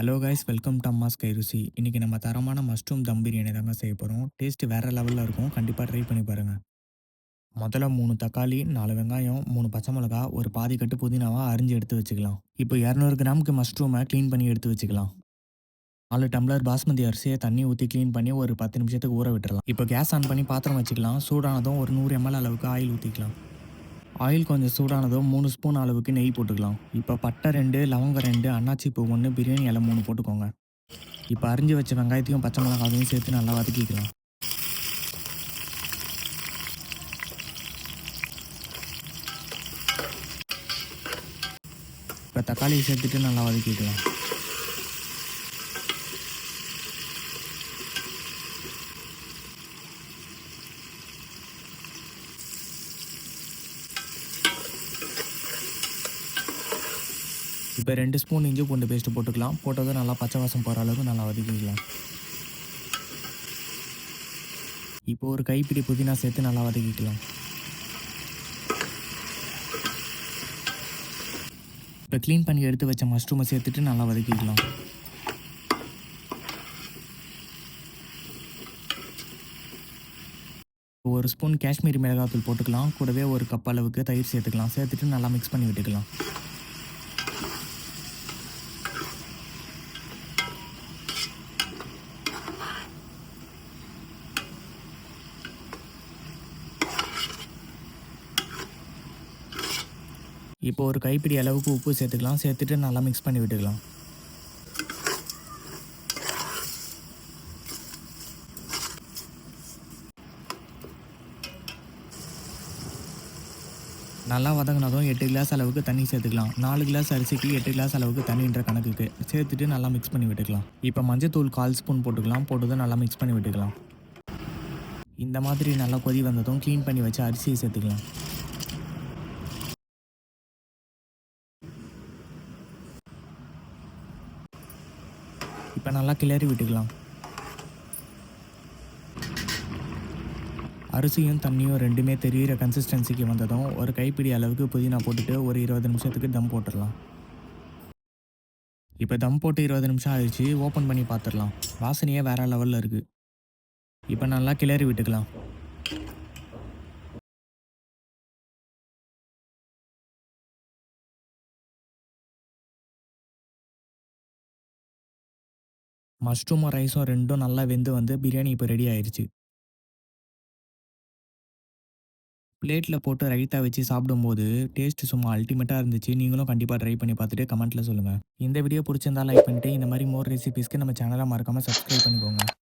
Hello guys, welcome to அம்மாஸ் கை ருசி. இன்னைக்கு நம்ம தரமான மஷ்ரூம் தம் பிரியாணி தாங்க செய்ய போகிறோம். டேஸ்ட் வேற லெவலில் இருக்கும். கண்டிப்பாக ட்ரை பண்ணி பாருங்க. முதல்ல 3 தக்காளி, 4 வெங்காயம், 3 பச்சை மிளகா, ஒரு பாதி கட்டு புதினாவா அரிஞ்சு எடுத்து வச்சுக்கலாம். இப்போ 200 கிராமுக்கு மஷ்ரூமை க்ளீன் பண்ணி எடுத்து வச்சுக்கலாம். 4 டம்ளர் பாஸ்மதி அரிசியை தண்ணி ஊற்றி க்ளீன் பண்ணி ஒரு 10 நிமிஷத்துக்கு ஊற விட்டுறலாம். இப்போ கேஸ் ஆன் பண்ணி பாத்திரம் வச்சுக்கலாம். சூடானதும் ஒரு 100 ml அளவுக்கு ஆயில் ஊற்றிக்கலாம். ஆயில் கொஞ்சம் சூடானதும் 3 ஸ்பூன் அளவுக்கு நெய் போட்டுக்கலாம். இப்போ பட்டை 2, லவங்கம் 2, அன்னாச்சி பூ 1, பிரியாணி இலை 3 போட்டுக்கோங்க. இப்போ அரிஞ்சு வச்ச வெங்காயத்தையும் பச்சை மிளகாவையும் சேர்த்து நல்லா வதக்கிக்கலாம். இப்போ தக்காளியை சேர்த்துட்டு நல்லா வதக்கிக்கலாம். இப்போ 2 ஸ்பூன் இஞ்சி பூண்டு பேஸ்ட்டு போட்டுக்கலாம். போட்டதும் நல்லா பச்சை வாசம் போகிற அளவுக்கு நல்லா வதக்கிக்கலாம். இப்போ ஒரு கைப்பிடி புதினா சேர்த்து நல்லா வதக்கிக்கலாம். இப்போ க்ளீன் பண்ணி எடுத்து வச்ச மஷ்ரூமை சேர்த்துட்டு நல்லா வதக்கிக்கலாம். ஒரு ஸ்பூன் காஷ்மீரி மிளகாத்தூள் போட்டுக்கலாம். கூடவே ஒரு கப் அளவுக்கு தயிர் சேர்த்துக்கலாம். சேர்த்துட்டு நல்லா மிக்ஸ் பண்ணி விட்டுக்கலாம். இப்போ ஒரு கைப்பிடி அளவுக்கு உப்பு சேர்த்துக்கலாம். சேர்த்துட்டு நல்லா மிக்ஸ் பண்ணி விட்டுக்கலாம். நல்லா வதங்கினதும் 8 கிளாஸ் அளவுக்கு தண்ணி சேர்த்துக்கலாம். 4 கிளாஸ் அரிசிக்கு 8 கிளாஸ் அளவுக்கு தண்ணின்ற கணக்குக்கு சேர்த்துட்டு நல்லா மிக்ஸ் பண்ணி விட்டுக்கலாம். இப்போ மஞ்சத்தூள் 1/4 ஸ்பூன் போட்டுக்கலாம். போட்டதும் நல்லா மிக்ஸ் பண்ணி விட்டுக்கலாம். இந்த மாதிரி நல்லா கொதி வந்ததும் க்ளீன் பண்ணி வச்ச அரிசியை சேர்த்துக்கலாம். இப்போ நல்லா கிளறி விட்டுக்கலாம். அரிசியும் தண்ணியும் ரெண்டுமே தெரிகிற கன்சிஸ்டன்சிக்கு வந்ததும் ஒரு கைப்பிடி அளவுக்கு புதினா போட்டுட்டு ஒரு 20 நிமிஷத்துக்கு தம் போட்டுடலாம். இப்போ தம் போட்டு 20 நிமிஷம் ஆயிடுச்சு. ஓப்பன் பண்ணி பார்த்துடலாம். வாசனையே வேற லெவலில் இருக்குது. இப்போ நல்லா கிளறி விட்டுக்கலாம். மஷ்ரூமும் ரைஸும் ரெண்டும் நல்லா வெந்து வந்து பிரியாணி இப்போ ரெடி ஆயிடுச்சு. பிளேட்டில் போட்டு ரைத்தா வச்சு சாப்பிடும்போது டேஸ்ட் சும்மா அல்டிமேட்டாக இருந்துச்சு. நீங்களும் கண்டிப்பாக ட்ரை பண்ணி பார்த்துட்டு கமெண்ட்டில் சொல்லுங்கள். இந்த வீடியோ பிடிச்சிருந்தா லைக் பண்ணிட்டு இந்த மாதிரி மோர் ரெசிபீஸ்க்கு நம்ம சேனலை மறக்காமல் சப்ஸ்கிரைப் பண்ணிக்கோங்க.